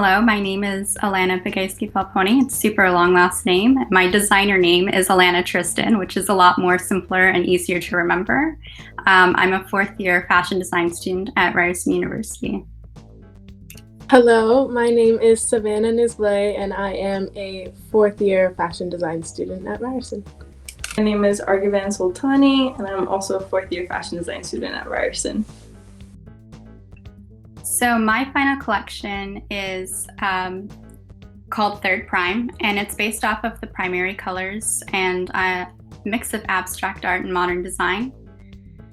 Hello, my name is Alana Bugajski-Volpone. It's a super long last name. My designer name is Alana Tristan, which is a lot more simpler and easier to remember. I'm a fourth year fashion design student at Ryerson University. Hello, my name is Savannah Nisble, and I am a fourth year fashion design student at Ryerson. My name is Arghavan Soltani, and I'm also a fourth year fashion design student at Ryerson. So my final collection is called Third Prime, and it's based off of the primary colors and a mix of abstract art and modern design.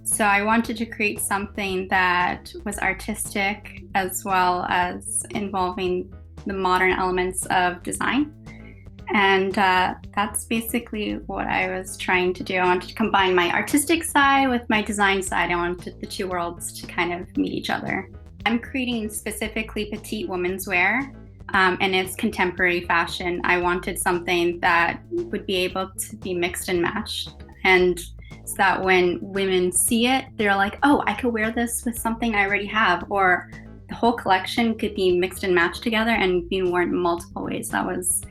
So I wanted to create something that was artistic as well as involving the modern elements of design. And that's basically what I was trying to do. I wanted to combine my artistic side with my design side. I wanted the two worlds to kind of meet each other. I'm creating specifically petite women's wear, and it's contemporary fashion. I wanted something that would be able to be mixed and matched, and so that when women see it, they're like, oh, I could wear this with something I already have, or the whole collection could be mixed and matched together and be worn in multiple ways. That was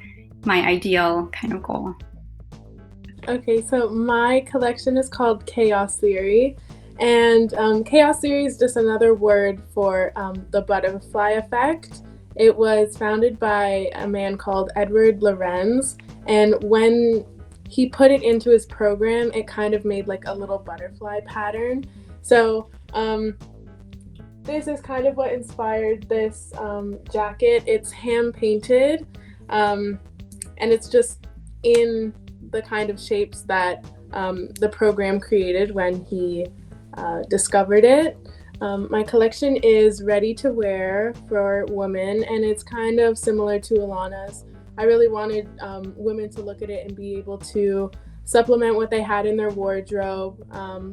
my ideal kind of goal. Okay, so my collection is called Chaos Theory. And chaos theory is just another word for the butterfly effect. It was founded by a man called Edward Lorenz, and when he put it into his program, it kind of made like a little butterfly pattern. So this is kind of what inspired this jacket. It's hand painted, and it's just in the kind of shapes that the program created when he discovered it. My collection is ready to wear for women, and it's kind of similar to Alana's. I really wanted women to look at it and be able to supplement what they had in their wardrobe,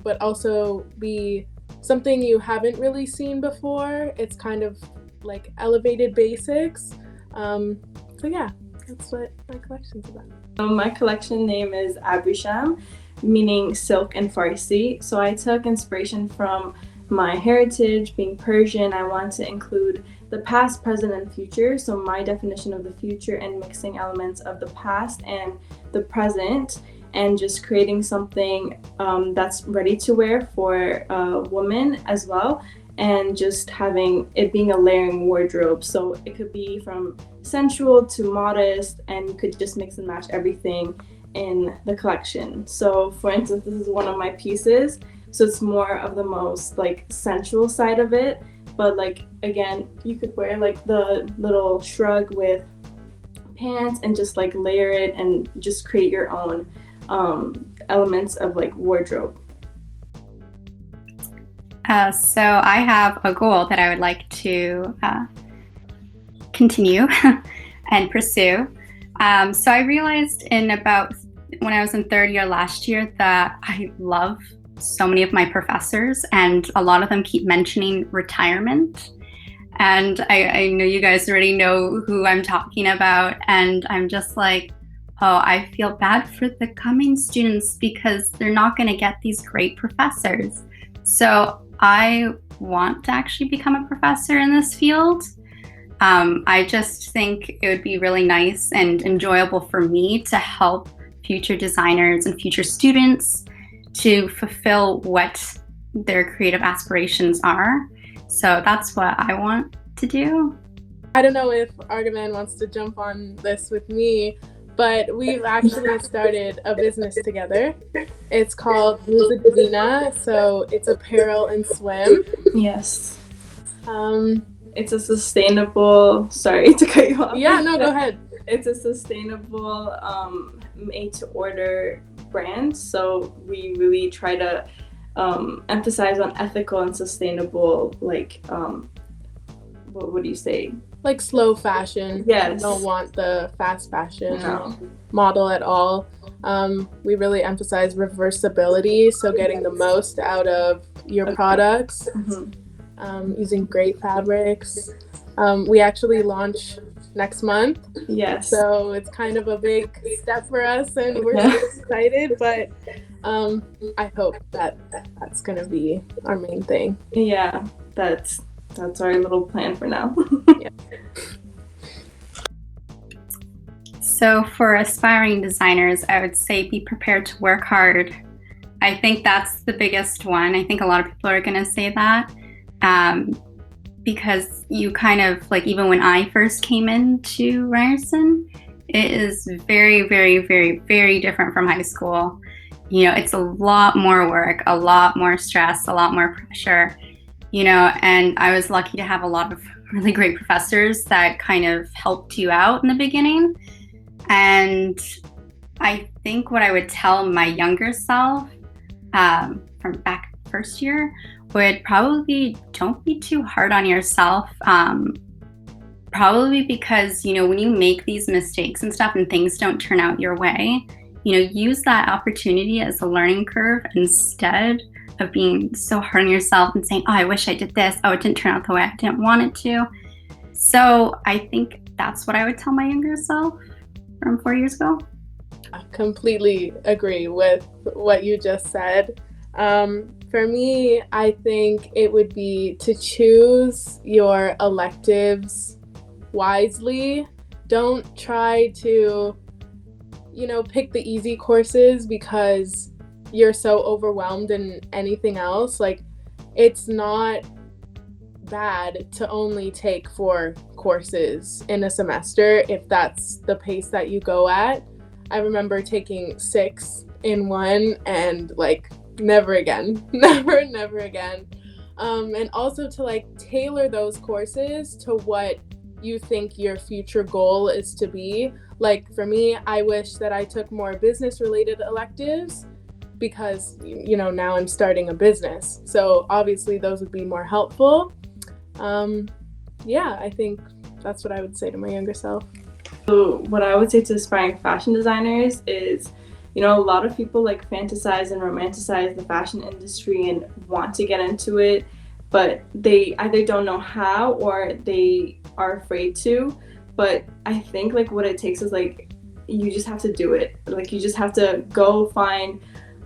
but also be something you haven't really seen before. It's kind of like elevated basics. So yeah, that's what my collection's about. My collection name is aspirations, meaning silk in Farsi. So I took inspiration from my heritage, being Persian. I wanted to include the past, present, and future. So my definition of the future and mixing elements of the past and the present, and just creating something that's ready to wear for women as well, and just having it being a layering wardrobe. So it could be from sensual to modest, and you could just mix and match everything in the collection. So for instance, this is one of my pieces, so it's more of the most like sensual side of it, but like again, you could wear like the little shrug with pants and just like layer it and just create your own elements of like wardrobe. So I have a goal that I would like to continue and pursue. So I realized when I was in third year last year that I love so many of my professors, and a lot of them keep mentioning retirement. And I know you guys already know who I'm talking about, and I'm just like, oh, I feel bad for the coming students because they're not going to get these great professors. So I want to actually become a professor in this field. I just think it would be really nice and enjoyable for me to help future designers and future students to fulfill what their creative aspirations are. So that's what I want to do. I don't know if Arghavan wants to jump on this with me, but we've actually started a business together. It's called Bugajski-Volpone, so it's apparel and swim. Yes. It's a sustainable, sorry to cut you off. Yeah, no, go ahead. It's a sustainable, made-to-order brand. So we really try to emphasize on ethical and sustainable, like, what do you say? Like slow fashion. Yes. We don't want the fast fashion model at all. We really emphasize reversibility, so getting the most out of your products. Using great fabrics. We actually launch next month. Yes. So it's kind of a big step for us, and we're so excited, but I hope that that's going to be our main thing. Yeah, that's our little plan for now. Yeah. So for aspiring designers, I would say be prepared to work hard. I think that's the biggest one. I think a lot of people are going to say that because you kind of like, even when I first came into Ryerson, it is very, very, very, very different from high school. You know, it's a lot more work, a lot more stress, a lot more pressure, you know, and I was lucky to have a lot of really great professors that kind of helped you out in the beginning. And I think what I would tell my younger self from back first year would probably be, don't be too hard on yourself. Probably because, you know, when you make these mistakes and stuff and things don't turn out your way, you know, use that opportunity as a learning curve instead of being so hard on yourself and saying, oh, I wish I did this. Oh, it didn't turn out the way I didn't want it to. So I think that's what I would tell my younger self from 4 years ago. I completely agree with what you just said. For me, I think it would be to choose your electives wisely. Don't try to, you know, pick the easy courses because you're so overwhelmed in anything else. Like, it's not bad to only take 4 courses in a semester if that's the pace that you go at. I remember taking 6 in one and like never again, never again. And also to like tailor those courses to what you think your future goal is to be. Like for me, I wish that I took more business related electives because, you know, now I'm starting a business. So obviously those would be more helpful. Yeah, I think that's what I would say to my younger self. So what I would say to aspiring fashion designers is, you know, a lot of people like fantasize and romanticize the fashion industry and want to get into it, but they either don't know how or they are afraid to. But I think like what it takes is like, you just have to do it. Like you just have to go find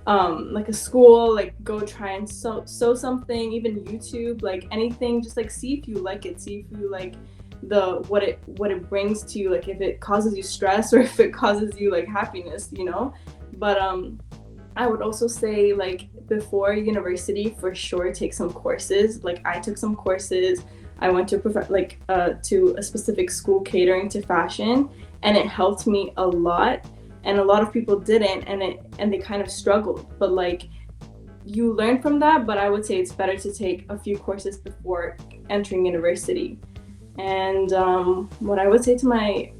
like a school, like go try and sew something, even YouTube, like anything, just like see if you like it, see if you like what it brings to you, like if it causes you stress or if it causes you like happiness, you know. But I would also say like before university, for sure take some courses. Like I took some courses. I went to to a specific school catering to fashion, and it helped me a lot. And a lot of people didn't, and they kind of struggled. But like you learn from that. But I would say it's better to take a few courses before entering university. And what I would say to my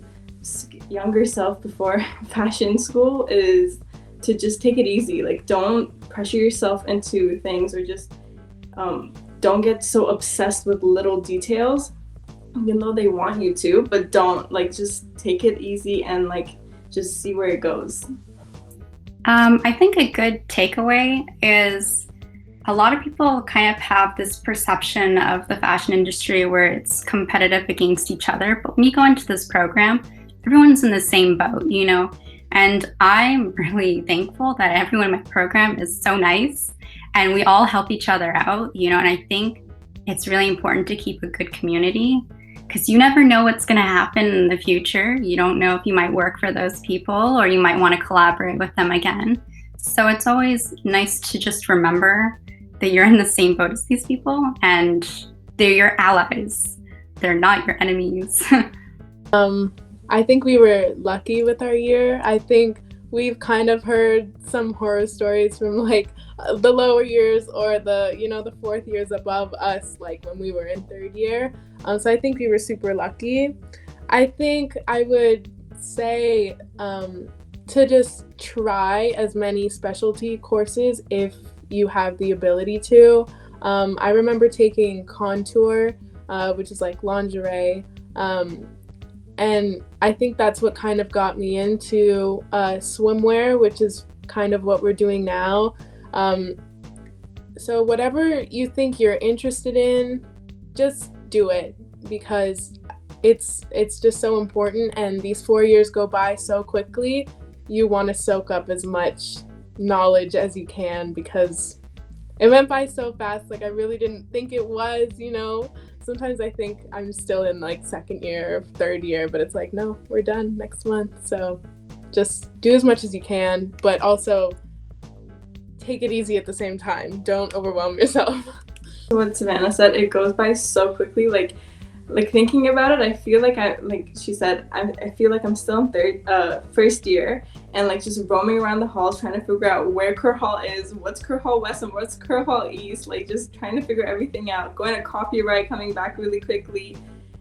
younger self before fashion school is to just take it easy. Like don't pressure yourself into things, or just don't get so obsessed with little details, even though they want you to, but don't, like, just take it easy and like just see where it goes. I think a good takeaway is a lot of people kind of have this perception of the fashion industry where it's competitive against each other. But when you go into this program, everyone's in the same boat, you know? And I'm really thankful that everyone in my program is so nice and we all help each other out, you know? And I think it's really important to keep a good community because you never know what's going to happen in the future. You don't know if you might work for those people or you might want to collaborate with them again. So it's always nice to just remember that you're in the same boat as these people and they're your allies. They're not your enemies. I think we were lucky with our year. I think we've kind of heard some horror stories from like the lower years or the, you know, the 4th years above us, like when we were in 3rd year. So I think we were super lucky. I think I would say to just try as many specialty courses if you have the ability to. I remember taking contour, which is like lingerie, and I think that's what kind of got me into swimwear, which is kind of what we're doing now. So whatever you think you're interested in, just do it, because it's just so important, and these 4 years go by so quickly. You want to soak up as much knowledge as you can because it went by so fast. Like I really didn't think it was, you know. sometimes I think I'm still in like second year or third year, but it's like, no, we're done next month. So just do as much as you can, but also take it easy at the same time. Don't overwhelm yourself. What Savannah said, it goes by so quickly. Like thinking about it, I feel like she said, I feel like I'm still in first year, and like just roaming around the halls trying to figure out where Kerr Hall is, what's Kerr Hall West and what's Kerr Hall East, like just trying to figure everything out, going to copyright, coming back really quickly,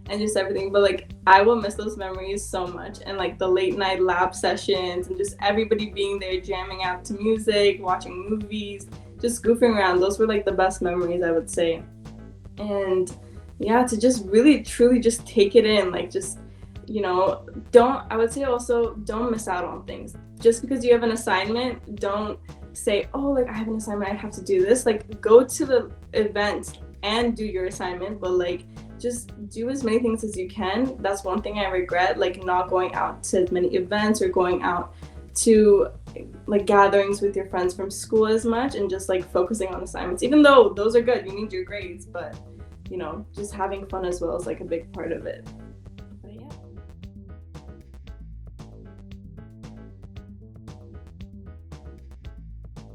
and just everything. But like I will miss those memories so much, and like the late night lab sessions and just everybody being there jamming out to music, watching movies, just goofing around. Those were like the best memories, I would say. And yeah, to just really truly just take it in, like just, you know, I would say also don't miss out on things. Just because you have an assignment, don't say, oh, like I have an assignment, I have to do this. Like go to the event and do your assignment, but like just do as many things as you can. That's one thing I regret, like not going out to as many events or going out to like gatherings with your friends from school as much, and just like focusing on assignments, even though those are good, you need your grades, but you know, just having fun as well is like a big part of it.